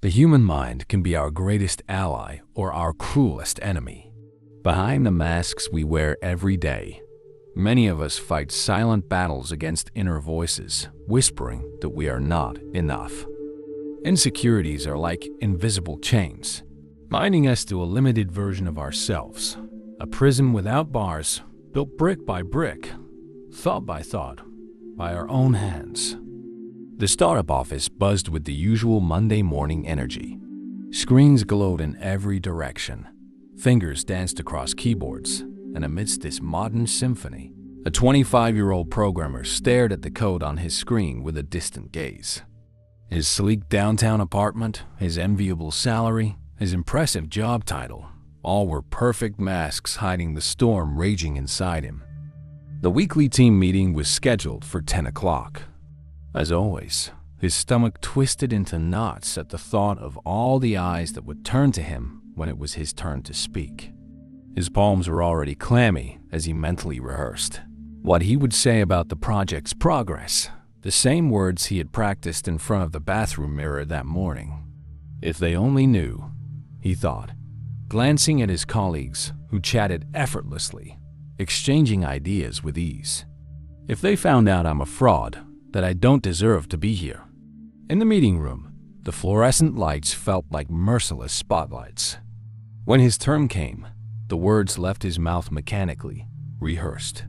The human mind can be our greatest ally or our cruelest enemy. Behind the masks we wear every day, many of us fight silent battles against inner voices, whispering that we are not enough. Insecurities are like invisible chains, binding us to a limited version of ourselves, a prison without bars, built brick by brick, thought by thought, by our own hands. The startup office buzzed with the usual Monday morning energy. Screens glowed in every direction. Fingers danced across keyboards, and amidst this modern symphony, a 25-year-old programmer stared at the code on his screen with a distant gaze. His sleek downtown apartment, his enviable salary, his impressive job title, all were perfect masks hiding the storm raging inside him. The weekly team meeting was scheduled for 10 o'clock. As always, his stomach twisted into knots at the thought of all the eyes that would turn to him when it was his turn to speak. His palms were already clammy as he mentally rehearsed what he would say about the project's progress, the same words he had practiced in front of the bathroom mirror that morning. If they only knew, he thought, glancing at his colleagues who chatted effortlessly, exchanging ideas with ease. If they found out I'm a fraud, that I don't deserve to be here. In the meeting room, the fluorescent lights felt like merciless spotlights. When his turn came, the words left his mouth mechanically, rehearsed.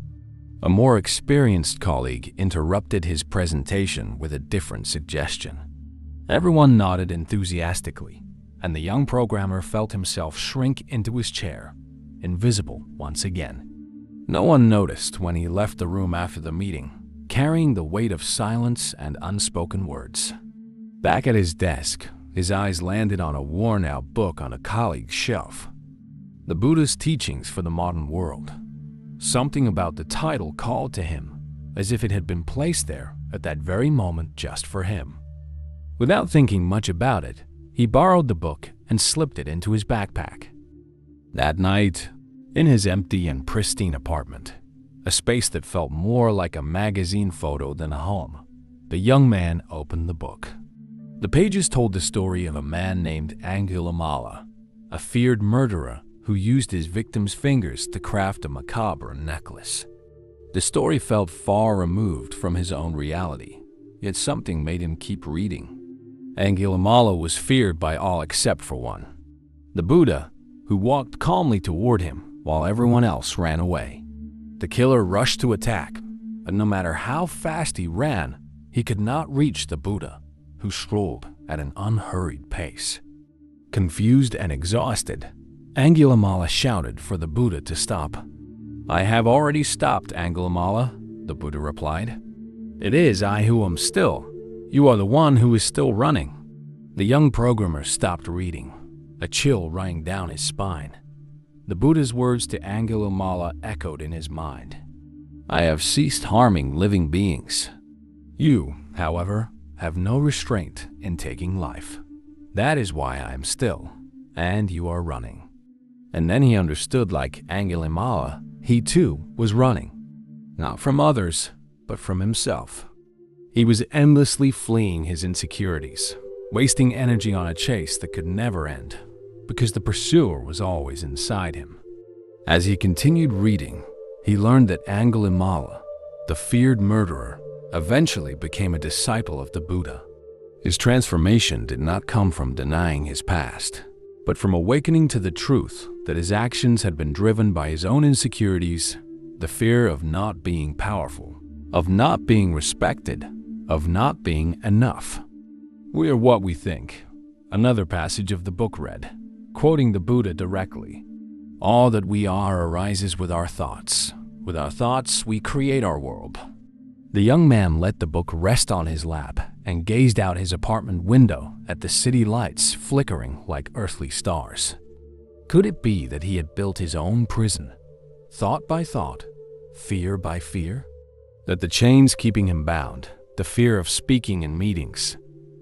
A more experienced colleague interrupted his presentation with a different suggestion. Everyone nodded enthusiastically, and the young programmer felt himself shrink into his chair, invisible once again. No one noticed when he left the room after the meeting, carrying the weight of silence and unspoken words. Back at his desk, his eyes landed on a worn-out book on a colleague's shelf. The Buddha's Teachings for the Modern World. Something about the title called to him, as if it had been placed there at that very moment just for him. Without thinking much about it, he borrowed the book and slipped it into his backpack. That night, in his empty and pristine apartment, a space that felt more like a magazine photo than a home, the young man opened the book. The pages told the story of a man named Angulimala, a feared murderer who used his victim's fingers to craft a macabre necklace. The story felt far removed from his own reality, yet something made him keep reading. Angulimala was feared by all except for one, the Buddha, who walked calmly toward him while everyone else ran away. The killer rushed to attack, but no matter how fast he ran, he could not reach the Buddha, who strolled at an unhurried pace. Confused and exhausted, Angulimala shouted for the Buddha to stop. "I have already stopped, Angulimala," the Buddha replied. "It is I who am still. You are the one who is still running." The young programmer stopped reading, a chill running down his spine. The Buddha's words to Angulimala echoed in his mind. "I have ceased harming living beings. You, however, have no restraint in taking life. That is why I am still, and you are running." And then he understood, like Angulimala, he too was running. Not from others, but from himself. He was endlessly fleeing his insecurities, wasting energy on a chase that could never end, because the pursuer was always inside him. As he continued reading, he learned that Angulimala, the feared murderer, eventually became a disciple of the Buddha. His transformation did not come from denying his past, but from awakening to the truth that his actions had been driven by his own insecurities, the fear of not being powerful, of not being respected, of not being enough. "We are what we think," another passage of the book read, quoting the Buddha directly. "All that we are arises with our thoughts. With our thoughts, we create our world." The young man let the book rest on his lap and gazed out his apartment window at the city lights flickering like earthly stars. Could it be that he had built his own prison, thought by thought, fear by fear? That the chains keeping him bound, the fear of speaking in meetings,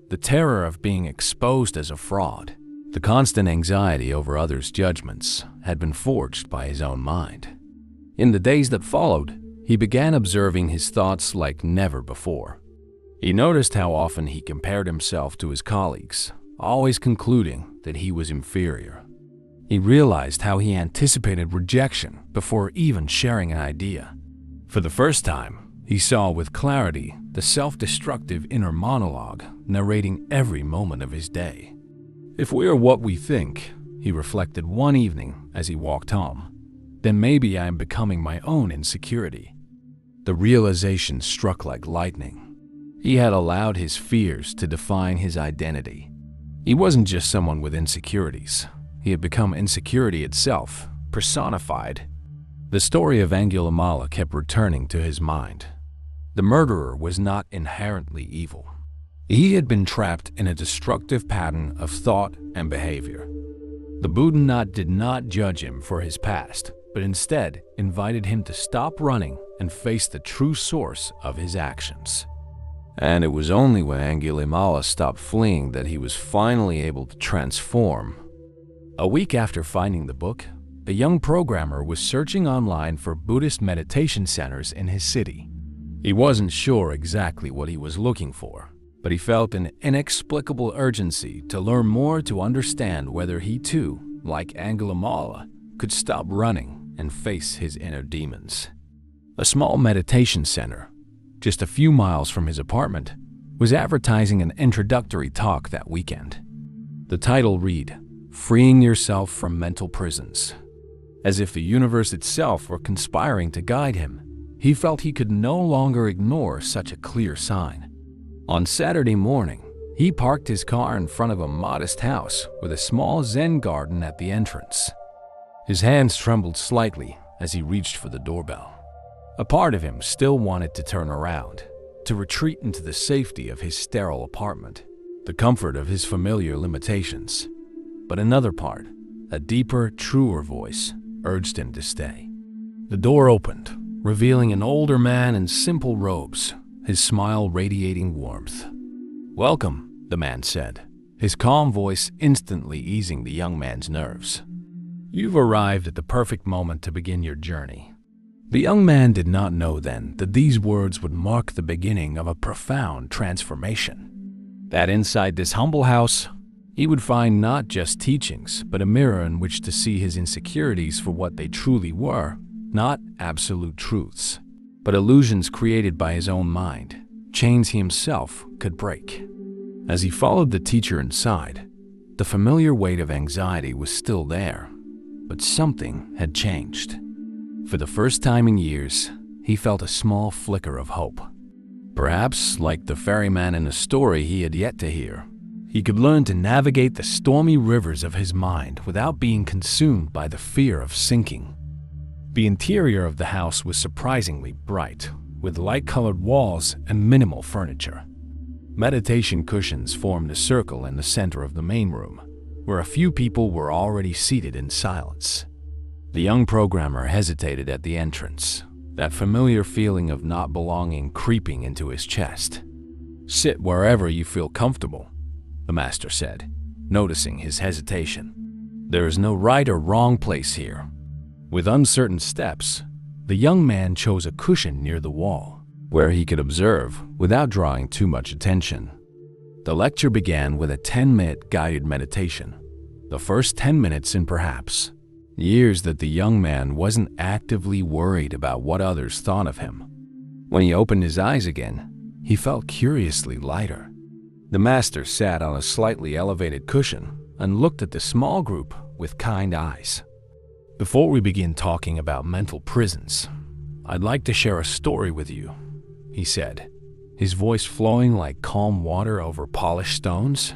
the terror of being exposed as a fraud, the constant anxiety over others' judgments had been forged by his own mind. In the days that followed, he began observing his thoughts like never before. He noticed how often he compared himself to his colleagues, always concluding that he was inferior. He realized how he anticipated rejection before even sharing an idea. For the first time, he saw with clarity the self-destructive inner monologue narrating every moment of his day. If we are what we think, he reflected one evening as he walked home, then maybe I am becoming my own insecurity. The realization struck like lightning. He had allowed his fears to define his identity. He wasn't just someone with insecurities. He had become insecurity itself, personified. The story of Angulimala kept returning to his mind. The murderer was not inherently evil. He had been trapped in a destructive pattern of thought and behavior. The Buddha did not judge him for his past, but instead invited him to stop running and face the true source of his actions. And it was only when Angulimala stopped fleeing that he was finally able to transform. A week after finding the book, a young programmer was searching online for Buddhist meditation centers in his city. He wasn't sure exactly what he was looking for, but he felt an inexplicable urgency to learn more to understand whether he too, like Angulimala, could stop running and face his inner demons. A small meditation center, just a few miles from his apartment, was advertising an introductory talk that weekend. The title read, "Freeing Yourself from Mental Prisons." As if the universe itself were conspiring to guide him, he felt he could no longer ignore such a clear sign. On Saturday morning, he parked his car in front of a modest house with a small Zen garden at the entrance. His hands trembled slightly as he reached for the doorbell. A part of him still wanted to turn around, to retreat into the safety of his sterile apartment, the comfort of his familiar limitations. But another part, a deeper, truer voice, urged him to stay. The door opened, revealing an older man in simple robes, his smile radiating warmth. "Welcome," the man said, his calm voice instantly easing the young man's nerves. "You've arrived at the perfect moment to begin your journey." The young man did not know then that these words would mark the beginning of a profound transformation. That inside this humble house, he would find not just teachings, but a mirror in which to see his insecurities for what they truly were, not absolute truths, but illusions created by his own mind, chains he himself could break. As he followed the teacher inside, the familiar weight of anxiety was still there, but something had changed. For the first time in years, he felt a small flicker of hope. Perhaps, like the ferryman in a story he had yet to hear, he could learn to navigate the stormy rivers of his mind without being consumed by the fear of sinking. The interior of the house was surprisingly bright, with light-colored walls and minimal furniture. Meditation cushions formed a circle in the center of the main room, where a few people were already seated in silence. The young programmer hesitated at the entrance, that familiar feeling of not belonging creeping into his chest. "Sit wherever you feel comfortable," the master said, noticing his hesitation. "There is no right or wrong place here." With uncertain steps, the young man chose a cushion near the wall, where he could observe without drawing too much attention. The lecture began with a 10-minute guided meditation, the first 10 minutes in perhaps years that the young man wasn't actively worried about what others thought of him. When he opened his eyes again, he felt curiously lighter. The master sat on a slightly elevated cushion and looked at the small group with kind eyes. "Before we begin talking about mental prisons, I'd like to share a story with you," he said, his voice flowing like calm water over polished stones.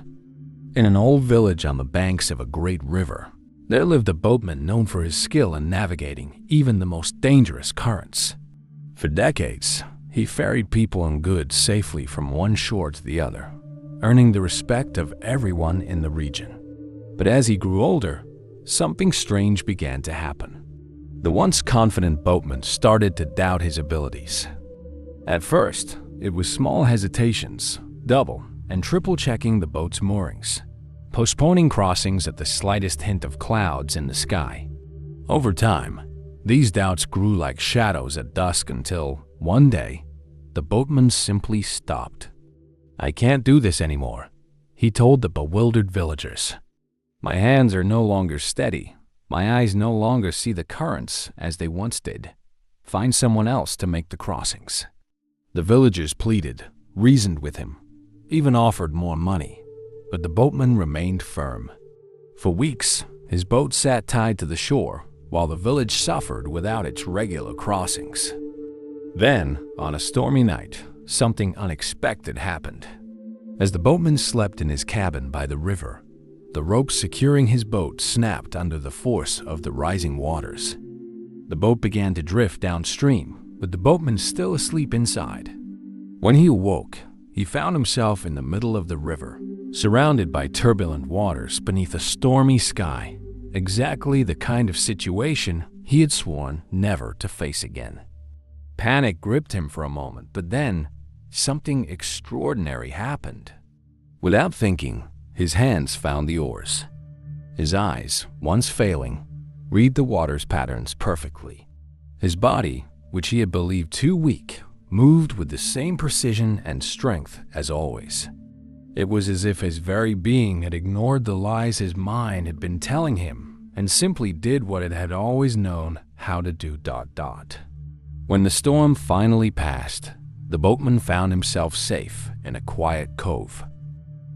In an old village on the banks of a great river, there lived a boatman known for his skill in navigating even the most dangerous currents. For decades, he ferried people and goods safely from one shore to the other, earning the respect of everyone in the region. But as he grew older, something strange began to happen. The once confident boatman started to doubt his abilities. At first, it was small hesitations, double and triple checking the boat's moorings, postponing crossings at the slightest hint of clouds in the sky. Over time, these doubts grew like shadows at dusk until, one day, the boatman simply stopped. "I can't do this anymore," he told the bewildered villagers. "My hands are no longer steady. My eyes no longer see the currents as they once did. Find someone else to make the crossings." The villagers pleaded, reasoned with him, even offered more money, but the boatman remained firm. For weeks, his boat sat tied to the shore while the village suffered without its regular crossings. Then, on a stormy night, something unexpected happened. As the boatman slept in his cabin by the river, the rope securing his boat snapped under the force of the rising waters. The boat began to drift downstream, with the boatman still asleep inside. When he awoke, he found himself in the middle of the river, surrounded by turbulent waters beneath a stormy sky, exactly the kind of situation he had sworn never to face again. Panic gripped him for a moment, but then something extraordinary happened. Without thinking, his hands found the oars. His eyes, once failing, read the water's patterns perfectly. His body, which he had believed too weak, moved with the same precision and strength as always. It was as if his very being had ignored the lies his mind had been telling him and simply did what it had always known how to do. When the storm finally passed, the boatman found himself safe in a quiet cove.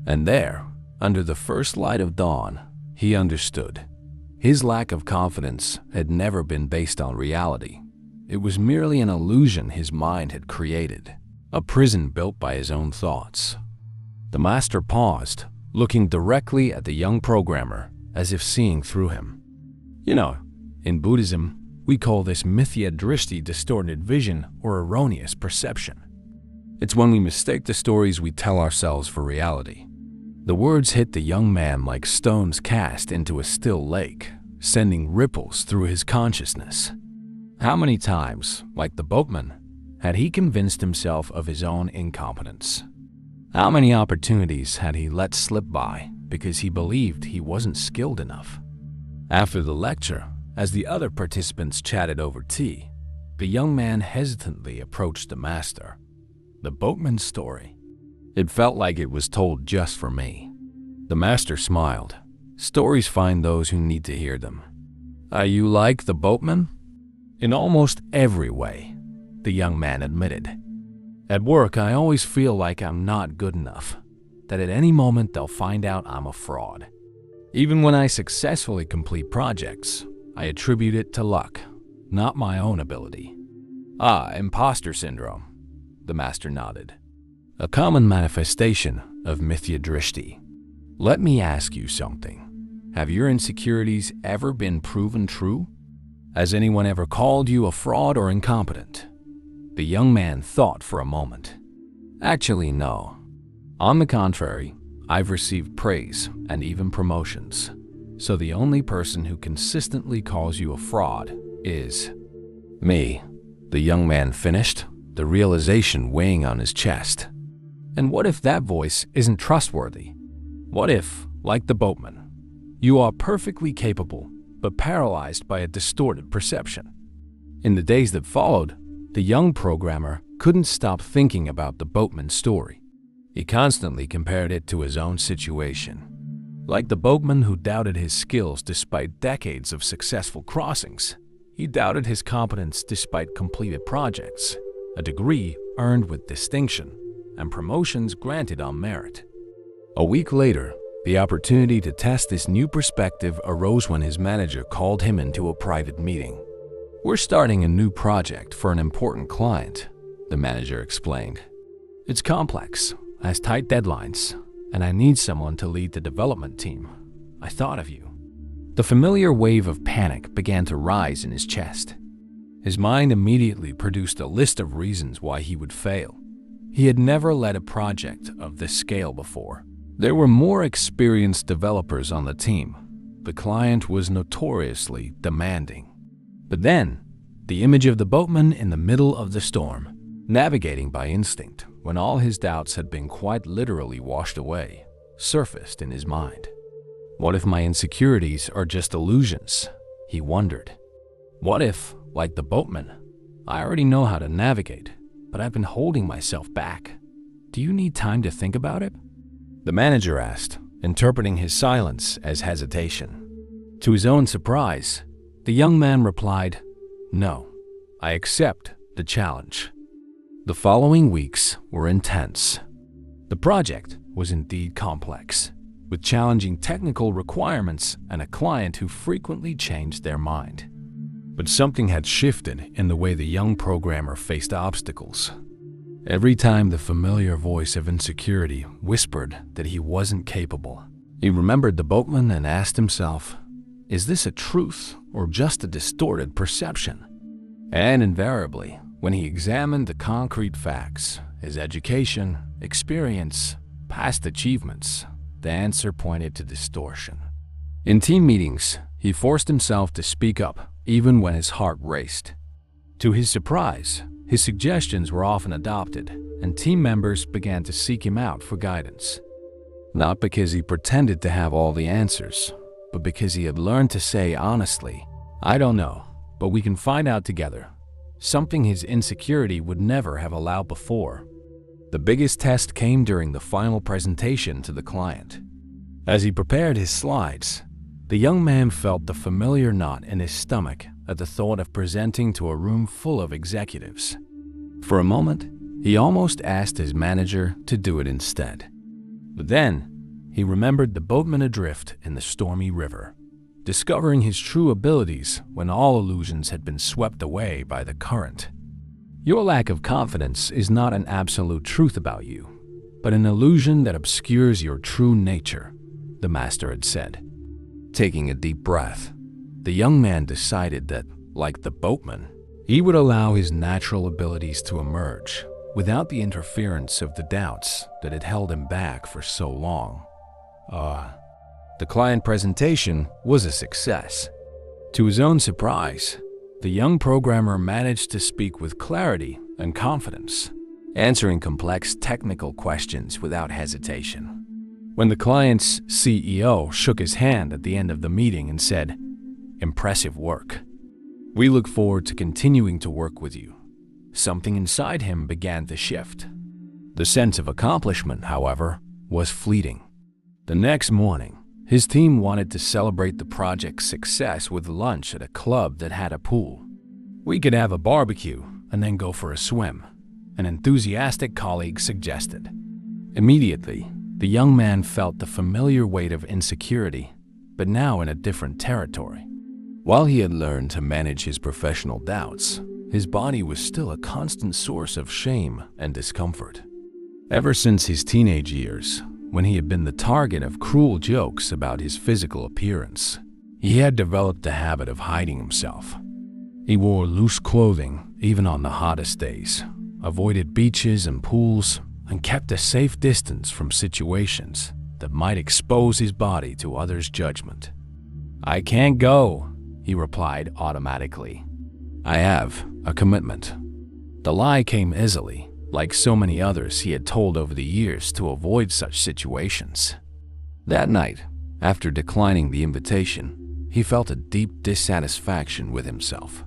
And there, under the first light of dawn, he understood. His lack of confidence had never been based on reality. It was merely an illusion his mind had created, a prison built by his own thoughts. The master paused, looking directly at the young programmer as if seeing through him. You know, in Buddhism, we call this mithya drishti, distorted vision, or erroneous perception. It's when we mistake the stories we tell ourselves for reality. The words hit the young man like stones cast into a still lake, sending ripples through his consciousness. How many times, like the boatman, had he convinced himself of his own incompetence? How many opportunities had he let slip by because he believed he wasn't skilled enough? After the lecture, as the other participants chatted over tea, the young man hesitantly approached the master. The boatman's story. It felt like it was told just for me. The master smiled. Stories find those who need to hear them. Are you like the boatman? In almost every way, the young man admitted. At work, I always feel like I'm not good enough, that at any moment they'll find out I'm a fraud. Even when I successfully complete projects, I attribute it to luck, not my own ability. Imposter syndrome, the master nodded. A common manifestation of mithya drishti. Let me ask you something. Have your insecurities ever been proven true? Has anyone ever called you a fraud or incompetent? The young man thought for a moment. Actually, no. On the contrary, I've received praise and even promotions. So the only person who consistently calls you a fraud is me, the young man finished, the realization weighing on his chest. And what if that voice isn't trustworthy? What if, like the boatman, you are perfectly capable but paralyzed by a distorted perception? In the days that followed, the young programmer couldn't stop thinking about the boatman's story. He constantly compared it to his own situation. Like the boatman who doubted his skills despite decades of successful crossings, he doubted his competence despite completed projects, a degree earned with distinction, and promotions granted on merit. A week later, the opportunity to test this new perspective arose when his manager called him into a private meeting. We're starting a new project for an important client, the manager explained. It's complex, has tight deadlines, and I need someone to lead the development team. I thought of you. The familiar wave of panic began to rise in his chest. His mind immediately produced a list of reasons why he would fail. He had never led a project of this scale before. There were more experienced developers on the team. The client was notoriously demanding. But then, the image of the boatman in the middle of the storm, navigating by instinct when all his doubts had been quite literally washed away, surfaced in his mind. What if my insecurities are just illusions? He wondered. What if, like the boatman, I already know how to navigate, but I've been holding myself back? Do you need time to think about it? The manager asked, interpreting his silence as hesitation. To his own surprise, the young man replied, "No, I accept the challenge." The following weeks were intense. The project was indeed complex, with challenging technical requirements and a client who frequently changed their mind. But something had shifted in the way the young programmer faced obstacles. Every time the familiar voice of insecurity whispered that he wasn't capable, he remembered the boatman and asked himself, "Is this a truth or just a distorted perception?" And invariably, when he examined the concrete facts, his education, experience, past achievements, the answer pointed to distortion. In team meetings, he forced himself to speak up even when his heart raced. To his surprise, his suggestions were often adopted, and team members began to seek him out for guidance. Not because he pretended to have all the answers, but because he had learned to say honestly, "I don't know, but we can find out together," something his insecurity would never have allowed before. The biggest test came during the final presentation to the client. As he prepared his slides, the young man felt the familiar knot in his stomach at the thought of presenting to a room full of executives. For a moment, he almost asked his manager to do it instead. But then, he remembered the boatman adrift in the stormy river, discovering his true abilities when all illusions had been swept away by the current. Your lack of confidence is not an absolute truth about you, but an illusion that obscures your true nature, the master had said. Taking a deep breath, the young man decided that, like the boatman, he would allow his natural abilities to emerge without the interference of the doubts that had held him back for so long. The client presentation was a success. To his own surprise, the young programmer managed to speak with clarity and confidence, answering complex technical questions without hesitation. When the client's CEO shook his hand at the end of the meeting and said, "Impressive work. We look forward to continuing to work with you," something inside him began to shift. The sense of accomplishment, however, was fleeting. The next morning, his team wanted to celebrate the project's success with lunch at a club that had a pool. "We could have a barbecue and then go for a swim," an enthusiastic colleague suggested. Immediately, the young man felt the familiar weight of insecurity, but now in a different territory. While he had learned to manage his professional doubts, his body was still a constant source of shame and discomfort. Ever since his teenage years, when he had been the target of cruel jokes about his physical appearance, he had developed a habit of hiding himself. He wore loose clothing even on the hottest days, avoided beaches and pools, and kept a safe distance from situations that might expose his body to others' judgment. "I can't go," he replied automatically. "I have a commitment." The lie came easily, like so many others he had told over the years to avoid such situations. That night, after declining the invitation, he felt a deep dissatisfaction with himself.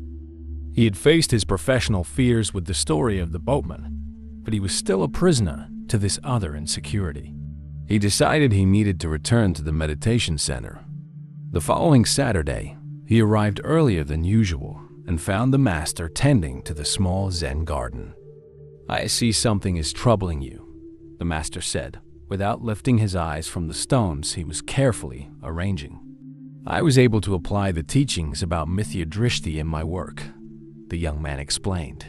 He had faced his professional fears with the story of the boatman, but he was still a prisoner to this other insecurity. He decided he needed to return to the meditation center. The following Saturday, he arrived earlier than usual and found the master tending to the small Zen garden. "I see something is troubling you," the master said, without lifting his eyes from the stones he was carefully arranging. "I was able to apply the teachings about mithya drishti in my work," the young man explained.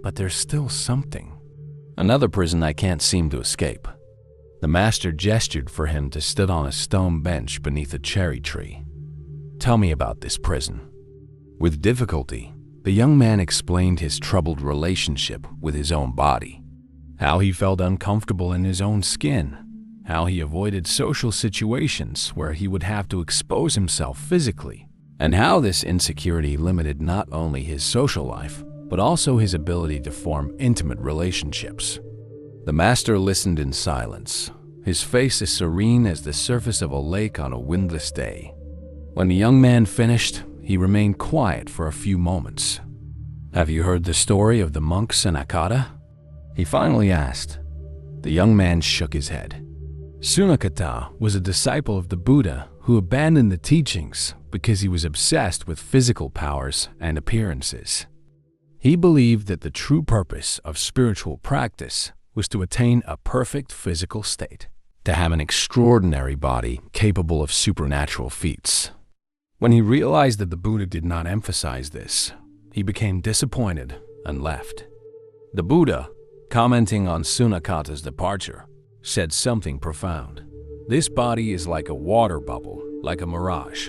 "But there's still something. Another prison I can't seem to escape." The master gestured for him to sit on a stone bench beneath a cherry tree. "Tell me about this prison." With difficulty, the young man explained his troubled relationship with his own body, how he felt uncomfortable in his own skin, how he avoided social situations where he would have to expose himself physically, and how this insecurity limited not only his social life, but also his ability to form intimate relationships. The master listened in silence, his face as serene as the surface of a lake on a windless day. When the young man finished, he remained quiet for a few moments. "Have you heard the story of the monks in Akata?" he finally asked. The young man shook his head. Sunakata was a disciple of the Buddha who abandoned the teachings because he was obsessed with physical powers and appearances. He believed that the true purpose of spiritual practice was to attain a perfect physical state, to have an extraordinary body capable of supernatural feats. When he realized that the Buddha did not emphasize this, he became disappointed and left. The Buddha, commenting on Sunakata's departure, said something profound. This body is like a water bubble, like a mirage.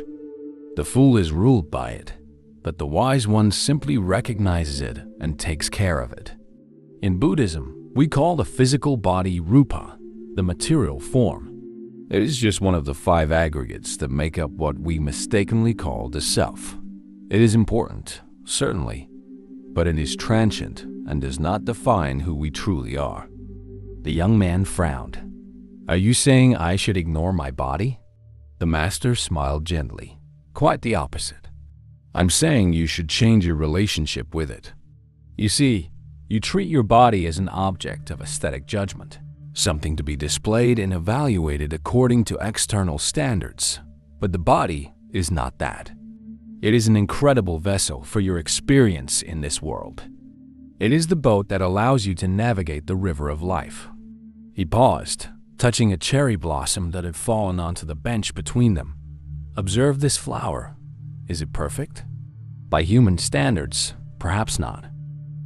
The fool is ruled by it, but the wise one simply recognizes it and takes care of it. In Buddhism, we call the physical body rupa, the material form. It is just one of the 5 aggregates that make up what we mistakenly call the self. It is important, certainly, but it is transient and does not define who we truly are. The young man frowned. Are you saying I should ignore my body? The master smiled gently. Quite the opposite. I'm saying you should change your relationship with it. You see, you treat your body as an object of aesthetic judgment, something to be displayed and evaluated according to external standards. But the body is not that. It is an incredible vessel for your experience in this world. It is the boat that allows you to navigate the river of life. He paused, touching a cherry blossom that had fallen onto the bench between them. Observe this flower. Is it perfect? By human standards, perhaps not.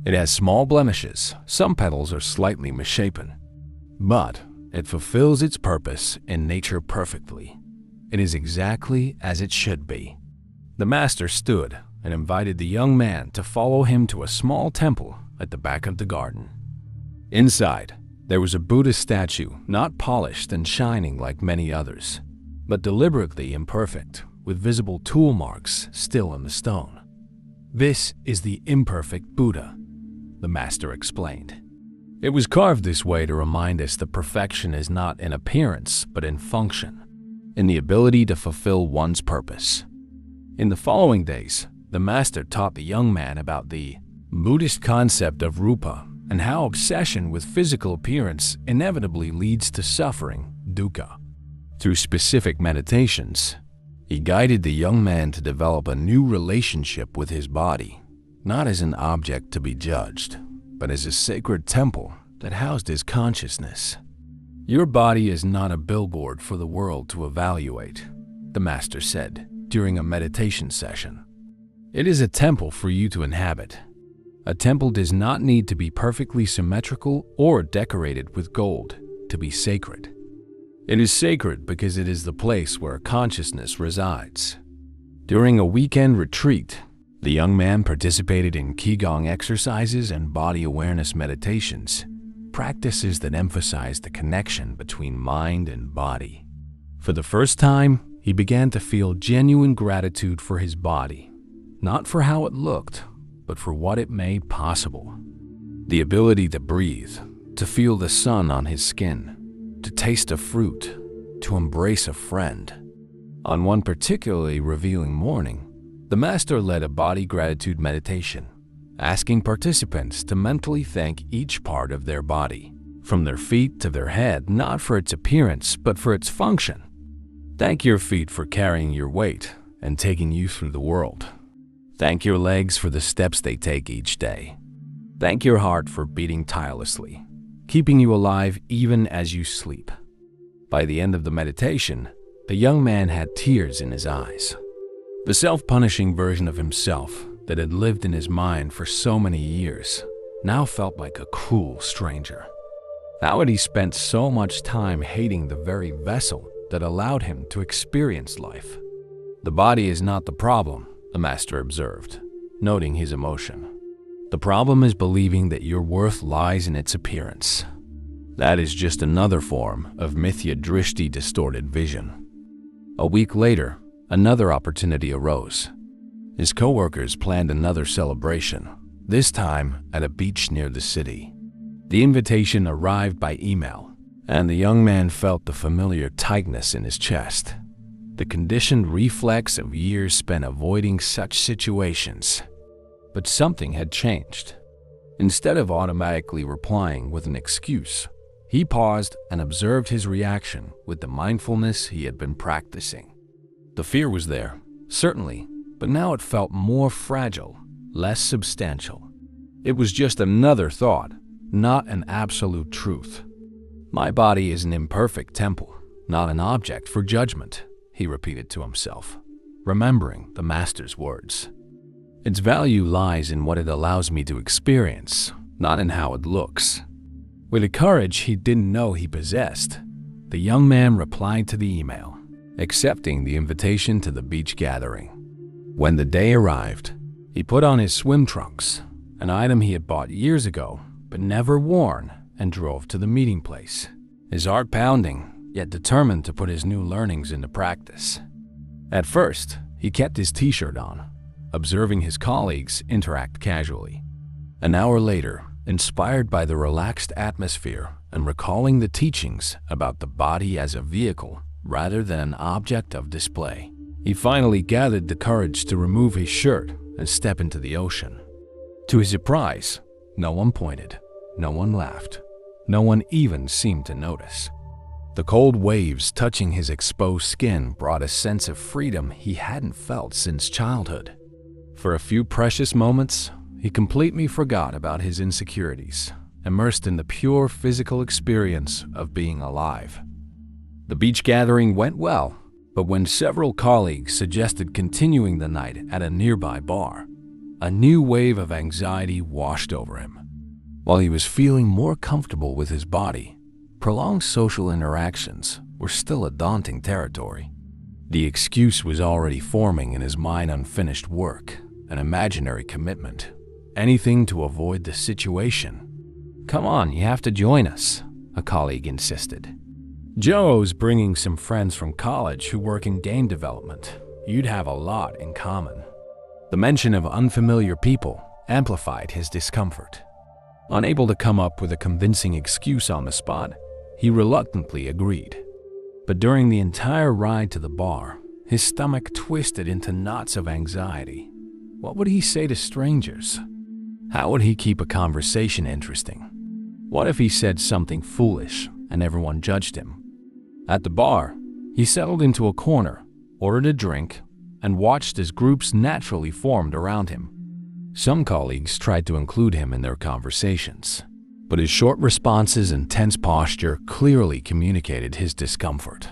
It has small blemishes, some petals are slightly misshapen. But it fulfills its purpose in nature perfectly. It is exactly as it should be. The master stood and invited the young man to follow him to a small temple at the back of the garden. Inside, there was a Buddha statue, not polished and shining like many others, but deliberately imperfect, with visible tool marks still in the stone. This is the imperfect Buddha, the master explained. It was carved this way to remind us that perfection is not in appearance, but in function, in the ability to fulfill one's purpose. In the following days, the master taught the young man about the Buddhist concept of rupa and how obsession with physical appearance inevitably leads to suffering, dukkha. Through specific meditations, he guided the young man to develop a new relationship with his body, not as an object to be judged, but as a sacred temple that housed his consciousness. Your body is not a billboard for the world to evaluate, the master said during a meditation session. It is a temple for you to inhabit. A temple does not need to be perfectly symmetrical or decorated with gold to be sacred. It is sacred because it is the place where consciousness resides. During a weekend retreat, the young man participated in Qigong exercises and body awareness meditations, practices that emphasize the connection between mind and body. For the first time, he began to feel genuine gratitude for his body, not for how it looked, but for what it made possible. The ability to breathe, to feel the sun on his skin, to taste a fruit, to embrace a friend. On one particularly revealing morning, the master led a body gratitude meditation, asking participants to mentally thank each part of their body, from their feet to their head, not for its appearance, but for its function. Thank your feet for carrying your weight and taking you through the world. Thank your legs for the steps they take each day. Thank your heart for beating tirelessly, keeping you alive even as you sleep. By the end of the meditation, the young man had tears in his eyes. The self-punishing version of himself that had lived in his mind for so many years now felt like a cruel stranger. How had he spent so much time hating the very vessel that allowed him to experience life? The body is not the problem, the master observed, noting his emotion. The problem is believing that your worth lies in its appearance. That is just another form of mithya drishti, distorted vision. A week later, another opportunity arose. His co-workers planned another celebration, this time at a beach near the city. The invitation arrived by email, and the young man felt the familiar tightness in his chest, the conditioned reflex of years spent avoiding such situations. But something had changed. Instead of automatically replying with an excuse, He paused and observed his reaction with the mindfulness he had been practicing. The fear was there, certainly, but now it felt more fragile, less substantial. It was just another thought, not an absolute truth. My body is an imperfect temple, not an object for judgment, he repeated to himself, remembering the master's words. Its value lies in what it allows me to experience, not in how it looks. With a courage he didn't know he possessed, the young man replied to the email, accepting the invitation to the beach gathering. When the day arrived, he put on his swim trunks, an item he had bought years ago but never worn, and drove to the meeting place, his heart pounding, yet determined to put his new learnings into practice. At first, he kept his t-shirt on, observing his colleagues interact casually. An hour later, inspired by the relaxed atmosphere and recalling the teachings about the body as a vehicle rather than an object of display, he finally gathered the courage to remove his shirt and step into the ocean. To his surprise, no one pointed, no one laughed, no one even seemed to notice. The cold waves touching his exposed skin brought a sense of freedom he hadn't felt since childhood. For a few precious moments, he completely forgot about his insecurities, immersed in the pure physical experience of being alive. The beach gathering went well, but when several colleagues suggested continuing the night at a nearby bar, a new wave of anxiety washed over him. While he was feeling more comfortable with his body, prolonged social interactions were still a daunting territory. The excuse was already forming in his mind: unfinished work, an imaginary commitment, anything to avoid the situation. "Come on, you have to join us," a colleague insisted. "Joe's bringing some friends from college who work in game development. You'd have a lot in common." The mention of unfamiliar people amplified his discomfort. Unable to come up with a convincing excuse on the spot, he reluctantly agreed. But during the entire ride to the bar, his stomach twisted into knots of anxiety. What would he say to strangers? How would he keep a conversation interesting? What if he said something foolish and everyone judged him? At the bar, he settled into a corner, ordered a drink, and watched as groups naturally formed around him. Some colleagues tried to include him in their conversations, but his short responses and tense posture clearly communicated his discomfort.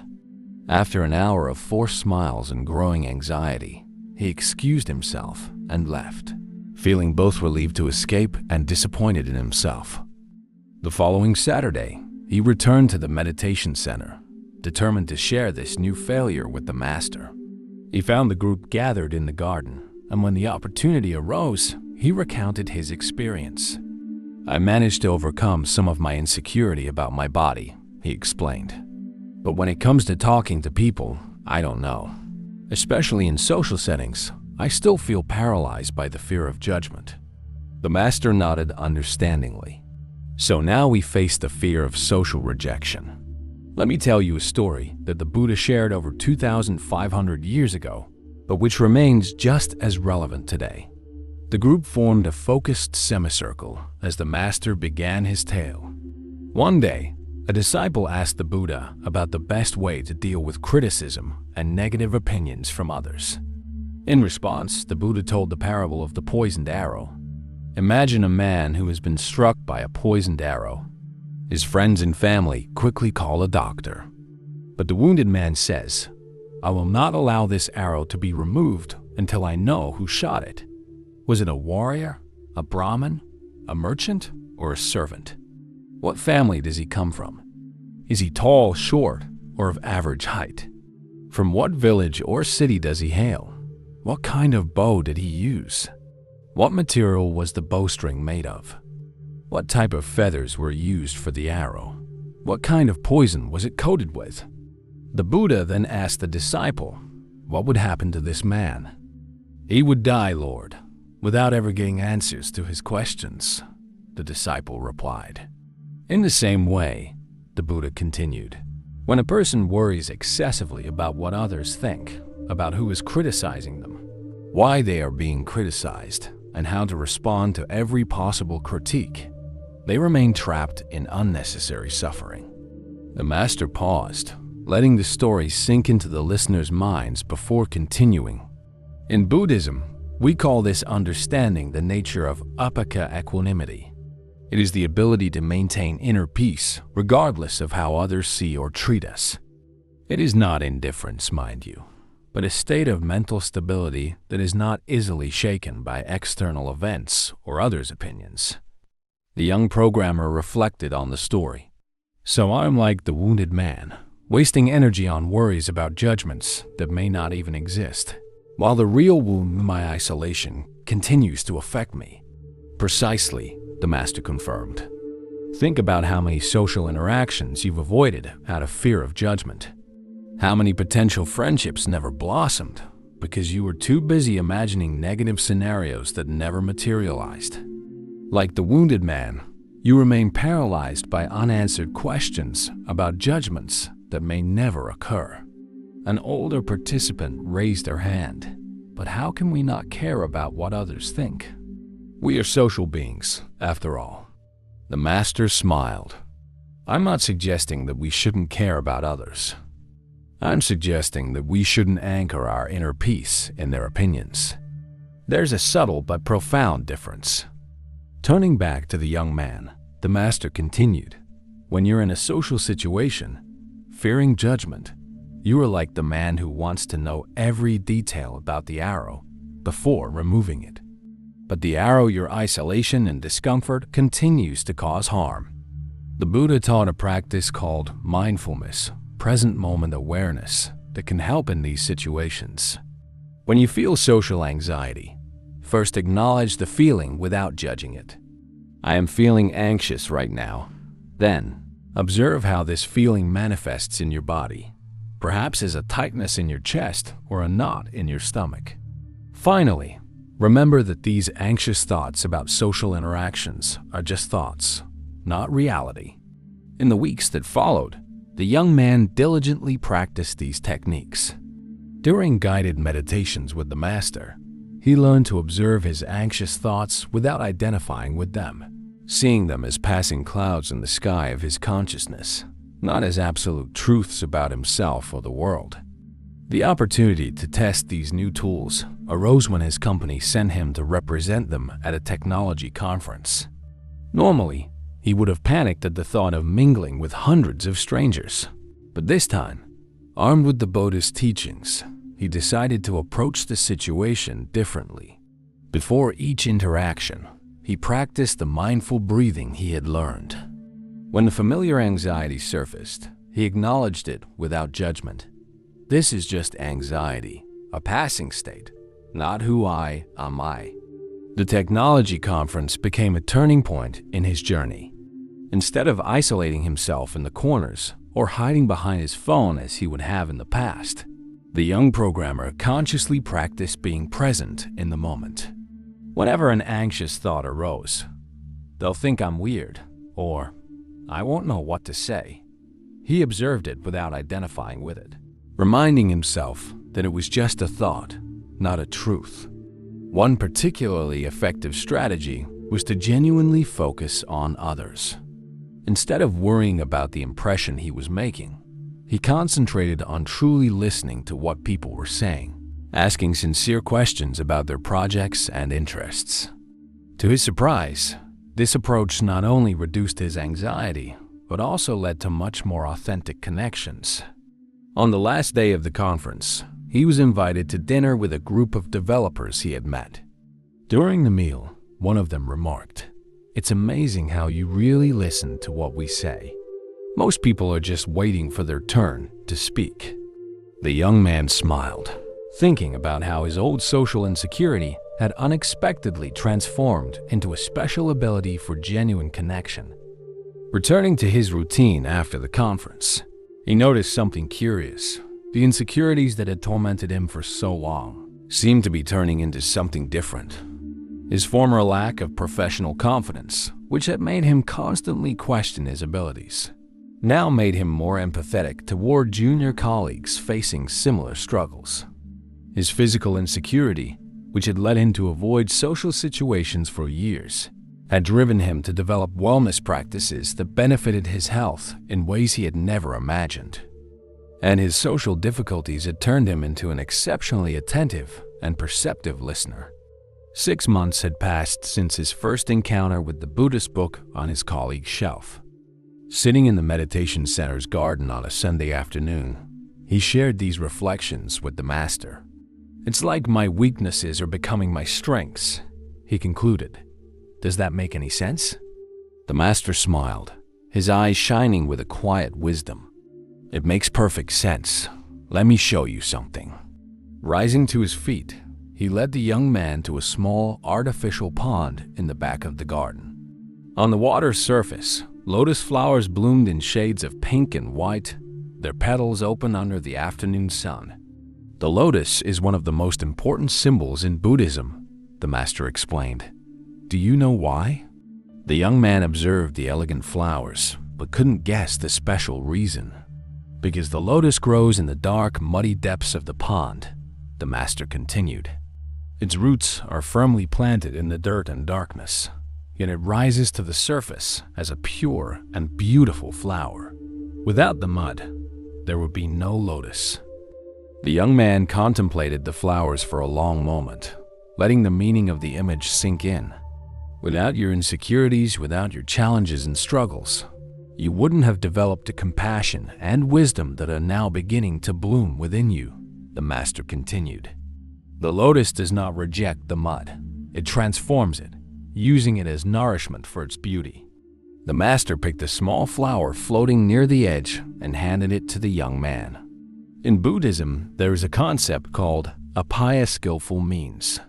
After an hour of forced smiles and growing anxiety, he excused himself and left, feeling both relieved to escape and disappointed in himself. The following Saturday, he returned to the meditation center, determined to share this new failure with the master. He found the group gathered in the garden, and when the opportunity arose, he recounted his experience. "I managed to overcome some of my insecurity about my body," he explained. "But when it comes to talking to people, I don't know. Especially in social settings, I still feel paralyzed by the fear of judgment." The master nodded understandingly. "So now we face the fear of social rejection. Let me tell you a story that the Buddha shared over 2,500 years ago, but which remains just as relevant today." The group formed a focused semicircle as the master began his tale. One day, a disciple asked the Buddha about the best way to deal with criticism and negative opinions from others. In response, the Buddha told the parable of the poisoned arrow. Imagine a man who has been struck by a poisoned arrow. His friends and family quickly call a doctor. But the wounded man says, "I will not allow this arrow to be removed until I know who shot it. Was it a warrior, a Brahmin, a merchant, or a servant? What family does he come from? Is he tall, short, or of average height? From what village or city does he hail? What kind of bow did he use? What material was the bowstring made of? What type of feathers were used for the arrow? What kind of poison was it coated with?" The Buddha then asked the disciple, what would happen to this man? "He would die, Lord, without ever getting answers to his questions," the disciple replied. In the same way, the Buddha continued, when a person worries excessively about what others think, about who is criticizing them, why they are being criticized, and how to respond to every possible critique, they remain trapped in unnecessary suffering. The master paused, letting the story sink into the listeners' minds before continuing. In Buddhism, we call this understanding the nature of upaka equanimity. It is the ability to maintain inner peace regardless of how others see or treat us. It is not indifference, mind you, but a state of mental stability that is not easily shaken by external events or others' opinions. The young programmer reflected on the story. So I'm like the wounded man, wasting energy on worries about judgments that may not even exist, while the real wound, my isolation, continues to affect me. Precisely, the master confirmed. Think about how many social interactions you've avoided out of fear of judgment. How many potential friendships never blossomed because you were too busy imagining negative scenarios that never materialized. Like the wounded man, you remain paralyzed by unanswered questions about judgments that may never occur. An older participant raised their hand. But how can we not care about what others think? We are social beings, after all. The master smiled. I'm not suggesting that we shouldn't care about others. I'm suggesting that we shouldn't anchor our inner peace in their opinions. There's a subtle but profound difference. Turning back to the young man, the master continued. When you're in a social situation, fearing judgment, you are like the man who wants to know every detail about the arrow before removing it. But the arrow, your isolation and discomfort, continues to cause harm. The Buddha taught a practice called mindfulness, present moment awareness, that can help in these situations. When you feel social anxiety, first acknowledge the feeling without judging it. I am feeling anxious right now. Then, observe how this feeling manifests in your body, perhaps as a tightness in your chest or a knot in your stomach. Finally, remember that these anxious thoughts about social interactions are just thoughts, not reality. In the weeks that followed, the young man diligently practiced these techniques. During guided meditations with the master, he learned to observe his anxious thoughts without identifying with them, seeing them as passing clouds in the sky of his consciousness, not as absolute truths about himself or the world. The opportunity to test these new tools arose when his company sent him to represent them at a technology conference. Normally, he would have panicked at the thought of mingling with hundreds of strangers. But this time, armed with the Buddha's teachings, he decided to approach the situation differently. Before each interaction, he practiced the mindful breathing he had learned. When the familiar anxiety surfaced, he acknowledged it without judgment. This is just anxiety, a passing state, not who I am I. The technology conference became a turning point in his journey. Instead of isolating himself in the corners or hiding behind his phone as he would have in the past, the young programmer consciously practiced being present in the moment. Whenever an anxious thought arose, they'll think I'm weird, or I won't know what to say. He observed it without identifying with it, reminding himself that it was just a thought, not a truth. One particularly effective strategy was to genuinely focus on others. Instead of worrying about the impression he was making, he concentrated on truly listening to what people were saying, asking sincere questions about their projects and interests. To his surprise, this approach not only reduced his anxiety, but also led to much more authentic connections. On the last day of the conference, he was invited to dinner with a group of developers he had met. During the meal, one of them remarked, "It's amazing how you really listen to what we say. Most people are just waiting for their turn to speak." The young man smiled, thinking about how his old social insecurity had unexpectedly transformed into a special ability for genuine connection. Returning to his routine after the conference, he noticed something curious. The insecurities that had tormented him for so long seemed to be turning into something different. His former lack of professional confidence, which had made him constantly question his abilities, now made him more empathetic toward junior colleagues facing similar struggles. His physical insecurity, which had led him to avoid social situations for years, had driven him to develop wellness practices that benefited his health in ways he had never imagined. And his social difficulties had turned him into an exceptionally attentive and perceptive listener. 6 months had passed since his first encounter with the Buddhist book on his colleague's shelf. Sitting in the meditation center's garden on a Sunday afternoon, he shared these reflections with the master. "It's like my weaknesses are becoming my strengths," he concluded. "Does that make any sense?" The master smiled, his eyes shining with a quiet wisdom. "It makes perfect sense. Let me show you something." Rising to his feet, he led the young man to a small artificial pond in the back of the garden. On the water's surface, lotus flowers bloomed in shades of pink and white, their petals open under the afternoon sun. "The lotus is one of the most important symbols in Buddhism," the master explained. "Do you know why?" The young man observed the elegant flowers, but couldn't guess the special reason. "Because the lotus grows in the dark, muddy depths of the pond," the master continued. "Its roots are firmly planted in the dirt and darkness, yet it rises to the surface as a pure and beautiful flower. Without the mud, there would be no lotus." The young man contemplated the flowers for a long moment, letting the meaning of the image sink in. Without your insecurities, without your challenges and struggles, you wouldn't have developed the compassion and wisdom that are now beginning to bloom within you, the master continued. "The lotus does not reject the mud. It transforms it, using it as nourishment for its beauty." The master picked a small flower floating near the edge and handed it to the young man. In Buddhism, there is a concept called apaya skillful means.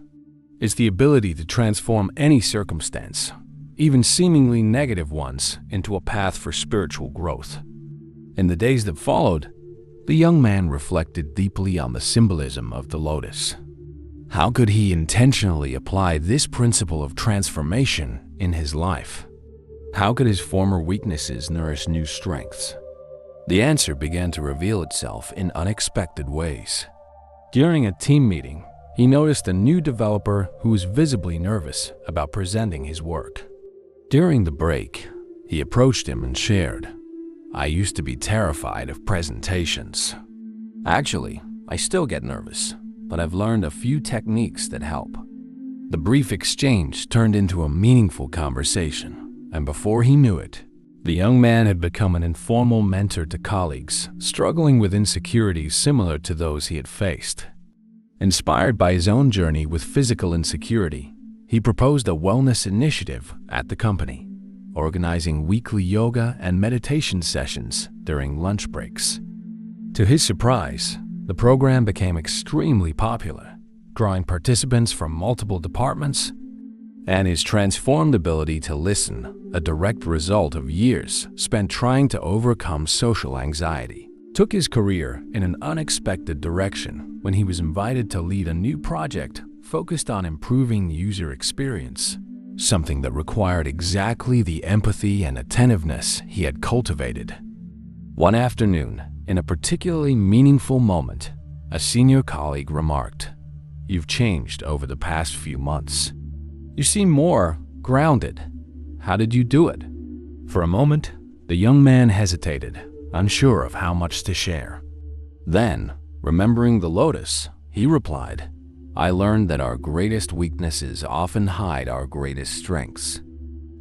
It's the ability to transform any circumstance, even seemingly negative ones, into a path for spiritual growth. In the days that followed, the young man reflected deeply on the symbolism of the lotus. How could he intentionally apply this principle of transformation in his life? How could his former weaknesses nourish new strengths? The answer began to reveal itself in unexpected ways. During a team meeting, he noticed a new developer who was visibly nervous about presenting his work. During the break, he approached him and shared, "I used to be terrified of presentations. Actually, I still get nervous, but I've learned a few techniques that help." The brief exchange turned into a meaningful conversation, and before he knew it, the young man had become an informal mentor to colleagues struggling with insecurities similar to those he had faced. Inspired by his own journey with physical insecurity, he proposed a wellness initiative at the company, organizing weekly yoga and meditation sessions during lunch breaks. To his surprise, the program became extremely popular, drawing participants from multiple departments, and his transformed ability to listen, a direct result of years spent trying to overcome social anxiety, took his career in an unexpected direction when he was invited to lead a new project focused on improving user experience, something that required exactly the empathy and attentiveness he had cultivated. One afternoon, in a particularly meaningful moment, a senior colleague remarked, "You've changed over the past few months. You seem more grounded. How did you do it?" For a moment, the young man hesitated, unsure of how much to share. Then, remembering the lotus, he replied, "I learned that our greatest weaknesses often hide our greatest strengths.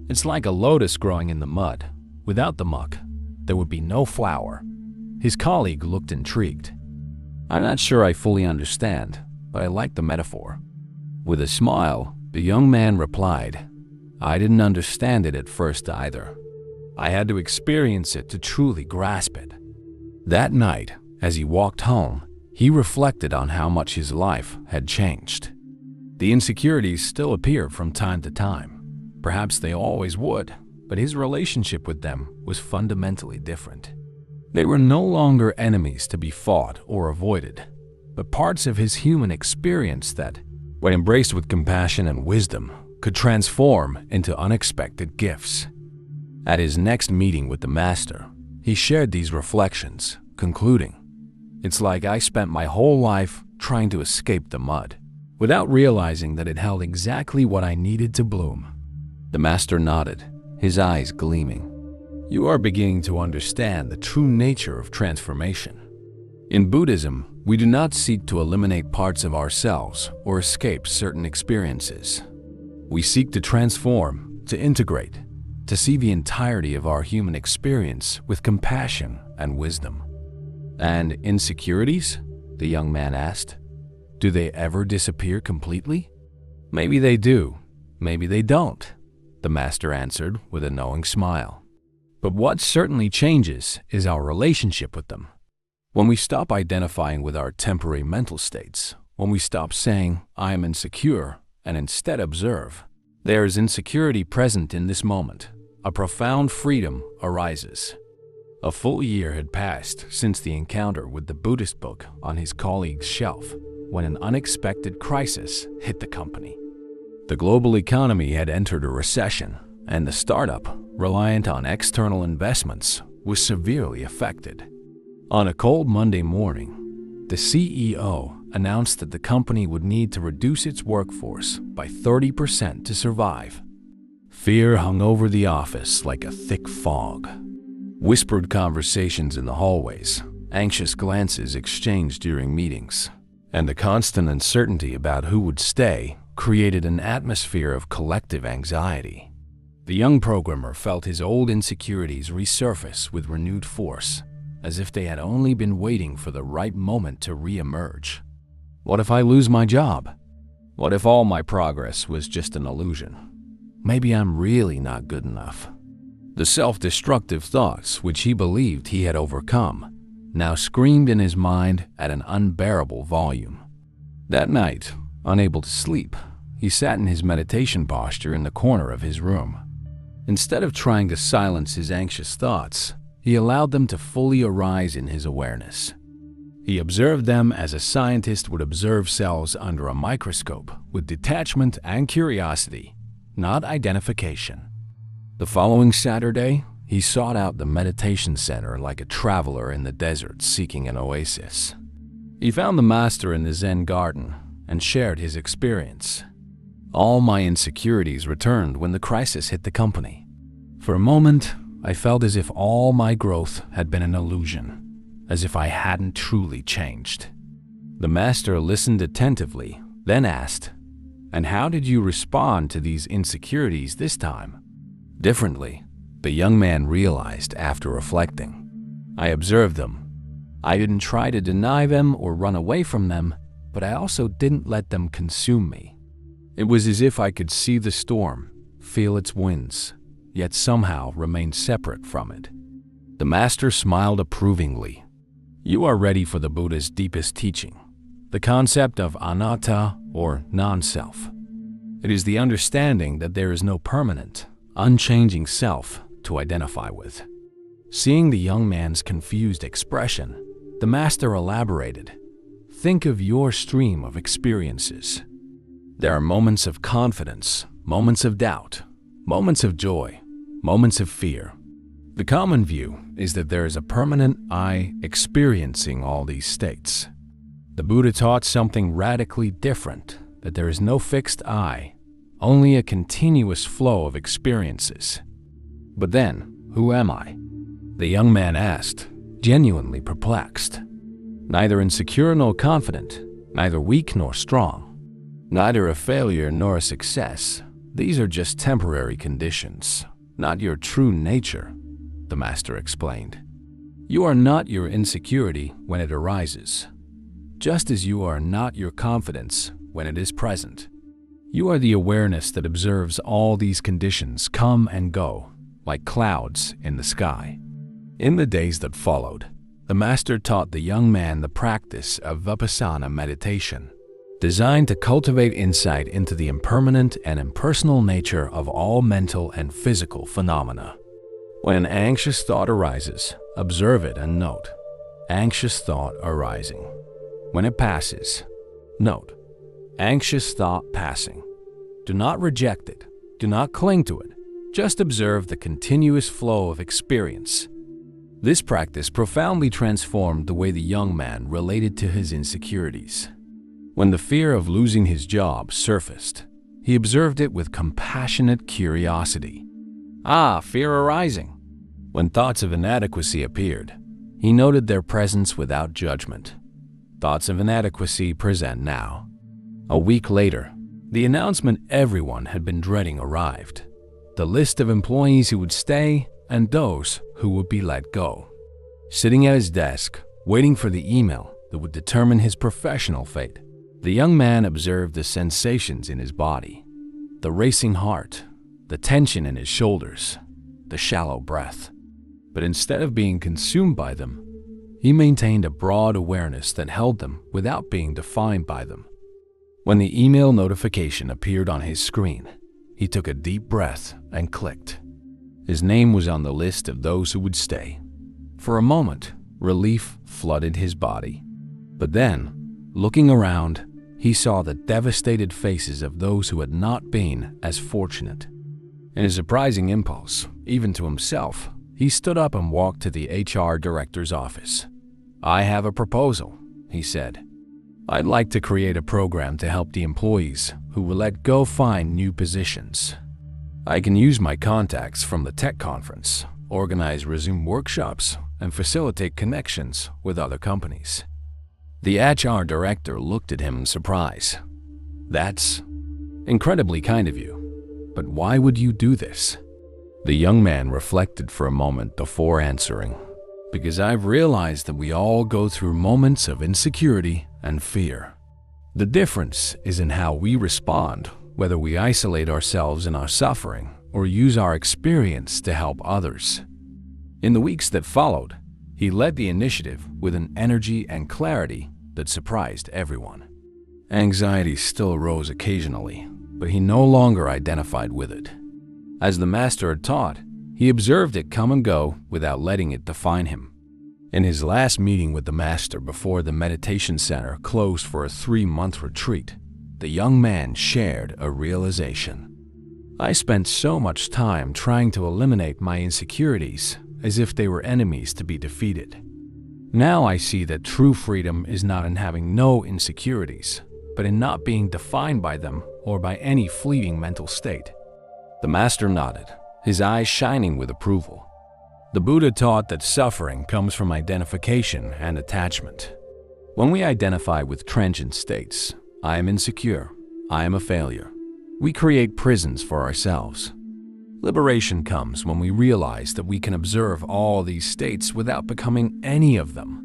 It's like a lotus growing in the mud. Without the muck, there would be no flower." His colleague looked intrigued. "I'm not sure I fully understand, but I like the metaphor." With a smile, the young man replied, "I didn't understand it at first either. I had to experience it to truly grasp it." That night, as he walked home, he reflected on how much his life had changed. The insecurities still appeared from time to time. Perhaps they always would, but his relationship with them was fundamentally different. They were no longer enemies to be fought or avoided, but parts of his human experience that, when embraced with compassion and wisdom, could transform into unexpected gifts. At his next meeting with the master, he shared these reflections, concluding, "It's like I spent my whole life trying to escape the mud, without realizing that it held exactly what I needed to bloom." The master nodded, his eyes gleaming. You are beginning to understand the true nature of transformation. In Buddhism, we do not seek to eliminate parts of ourselves or escape certain experiences. We seek to transform, to integrate, to see the entirety of our human experience with compassion and wisdom. And insecurities? The young man asked. Do they ever disappear completely? Maybe they do, maybe they don't, the master answered with a knowing smile. But what certainly changes is our relationship with them. When we stop identifying with our temporary mental states, when we stop saying, I am insecure, and instead observe, there is insecurity present in this moment. A profound freedom arises. A full year had passed since the encounter with the Buddhist book on his colleague's shelf when an unexpected crisis hit the company. The global economy had entered a recession, and the startup, reliant on external investments, was severely affected. On a cold Monday morning, the CEO announced that the company would need to reduce its workforce by 30% to survive. Fear hung over the office like a thick fog. Whispered conversations in the hallways, anxious glances exchanged during meetings, and the constant uncertainty about who would stay created an atmosphere of collective anxiety. The young programmer felt his old insecurities resurface with renewed force, as if they had only been waiting for the right moment to re-emerge. What if I lose my job? What if all my progress was just an illusion? Maybe I'm really not good enough. The self-destructive thoughts, which he believed he had overcome, now screamed in his mind at an unbearable volume. That night, unable to sleep, he sat in his meditation posture in the corner of his room. Instead of trying to silence his anxious thoughts, he allowed them to fully arise in his awareness. He observed them as a scientist would observe cells under a microscope, with detachment and curiosity, not identification. The following Saturday, he sought out the meditation center like a traveler in the desert seeking an oasis. He found the master in the Zen garden and shared his experience. All my insecurities returned when the crisis hit the company. For a moment, I felt as if all my growth had been an illusion, as if I hadn't truly changed. The master listened attentively, then asked, "And how did you respond to these insecurities this time?" Differently, the young man realized after reflecting. I observed them. I didn't try to deny them or run away from them, but I also didn't let them consume me. It was as if I could see the storm, feel its winds, yet somehow remain separate from it. The master smiled approvingly. You are ready for the Buddha's deepest teaching, the concept of anatta, or non-self. It is the understanding that there is no permanent, unchanging self to identify with. Seeing the young man's confused expression, the master elaborated. Think of your stream of experiences. There are moments of confidence, moments of doubt, moments of joy, moments of fear. The common view is that there is a permanent I experiencing all these states. The Buddha taught something radically different, that there is no fixed I, only a continuous flow of experiences. But then, who am I? The young man asked, genuinely perplexed. Neither insecure nor confident, neither weak nor strong, neither a failure nor a success. These are just temporary conditions, not your true nature, the master explained. You are not your insecurity when it arises, just as you are not your confidence when it is present. You are the awareness that observes all these conditions come and go, like clouds in the sky. In the days that followed, the master taught the young man the practice of vipassana meditation, designed to cultivate insight into the impermanent and impersonal nature of all mental and physical phenomena. When an anxious thought arises, observe it and note, anxious thought arising. When it passes, note, anxious thought passing. Do not reject it, do not cling to it, just observe the continuous flow of experience. This practice profoundly transformed the way the young man related to his insecurities. When the fear of losing his job surfaced, he observed it with compassionate curiosity. Fear arising. When thoughts of inadequacy appeared, he noted their presence without judgment. Thoughts of inadequacy present now. A week later, the announcement everyone had been dreading arrived. The list of employees who would stay and those who would be let go. Sitting at his desk, waiting for the email that would determine his professional fate, the young man observed the sensations in his body, the racing heart, the tension in his shoulders, the shallow breath. But instead of being consumed by them, he maintained a broad awareness that held them without being defined by them. When the email notification appeared on his screen, he took a deep breath and clicked. His name was on the list of those who would stay. For a moment, relief flooded his body. But then, looking around, he saw the devastated faces of those who had not been as fortunate. In a surprising impulse, even to himself, he stood up and walked to the HR director's office. "I have a proposal," he said. "I'd like to create a program to help the employees who were let go find new positions. I can use my contacts from the tech conference, organize resume workshops, and facilitate connections with other companies." The HR director looked at him in surprise. "That's incredibly kind of you, but why would you do this?" The young man reflected for a moment before answering. "Because I've realized that we all go through moments of insecurity and fear. The difference is in how we respond, whether we isolate ourselves in our suffering or use our experience to help others." In the weeks that followed, he led the initiative with an energy and clarity that surprised everyone. Anxiety still arose occasionally, but he no longer identified with it. As the master had taught, he observed it come and go without letting it define him. In his last meeting with the master before the meditation center closed for a 3-month retreat, the young man shared a realization. "I spent so much time trying to eliminate my insecurities as if they were enemies to be defeated. Now I see that true freedom is not in having no insecurities, but in not being defined by them or by any fleeting mental state." The master nodded, his eyes shining with approval. The Buddha taught that suffering comes from identification and attachment. When we identify with transient states, "I am insecure," "I am a failure," we create prisons for ourselves. Liberation comes when we realize that we can observe all these states without becoming any of them.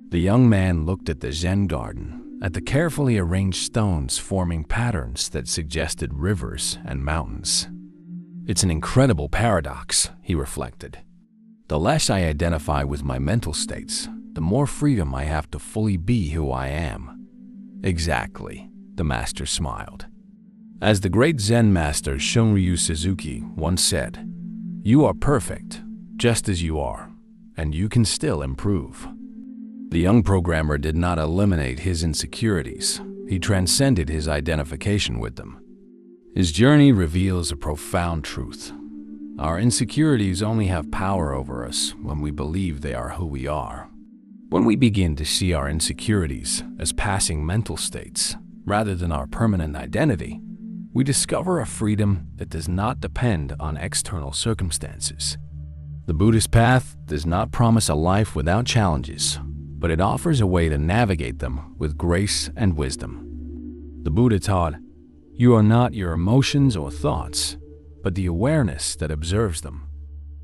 The young man looked at the Zen garden, at the carefully arranged stones forming patterns that suggested rivers and mountains. "It's an incredible paradox," he reflected. "The less I identify with my mental states, the more freedom I have to fully be who I am." "Exactly," the master smiled. As the great Zen master Shunryu Suzuki once said, "You are perfect, just as you are, and you can still improve." The young programmer did not eliminate his insecurities. He transcended his identification with them. His journey reveals a profound truth. Our insecurities only have power over us when we believe they are who we are. When we begin to see our insecurities as passing mental states rather than our permanent identity, we discover a freedom that does not depend on external circumstances. The Buddhist path does not promise a life without challenges, but it offers a way to navigate them with grace and wisdom. The Buddha taught, "You are not your emotions or thoughts, but the awareness that observes them."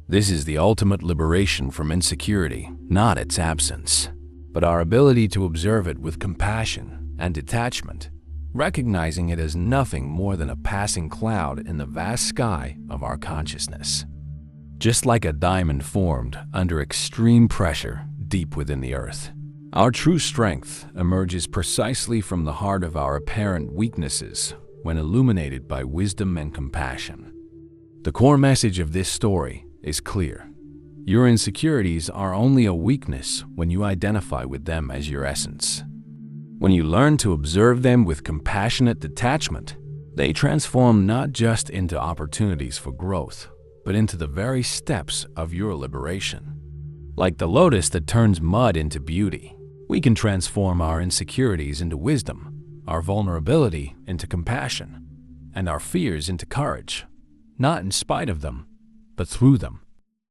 This is the ultimate liberation from insecurity, not its absence, but our ability to observe it with compassion and detachment, recognizing it as nothing more than a passing cloud in the vast sky of our consciousness. Just like a diamond formed under extreme pressure deep within the earth, our true strength emerges precisely from the heart of our apparent weaknesses when illuminated by wisdom and compassion. The core message of this story is clear. Your insecurities are only a weakness when you identify with them as your essence. When you learn to observe them with compassionate detachment, they transform not just into opportunities for growth, but into the very steps of your liberation. Like the lotus that turns mud into beauty, we can transform our insecurities into wisdom, our vulnerability into compassion, and our fears into courage, not in spite of them, but through them.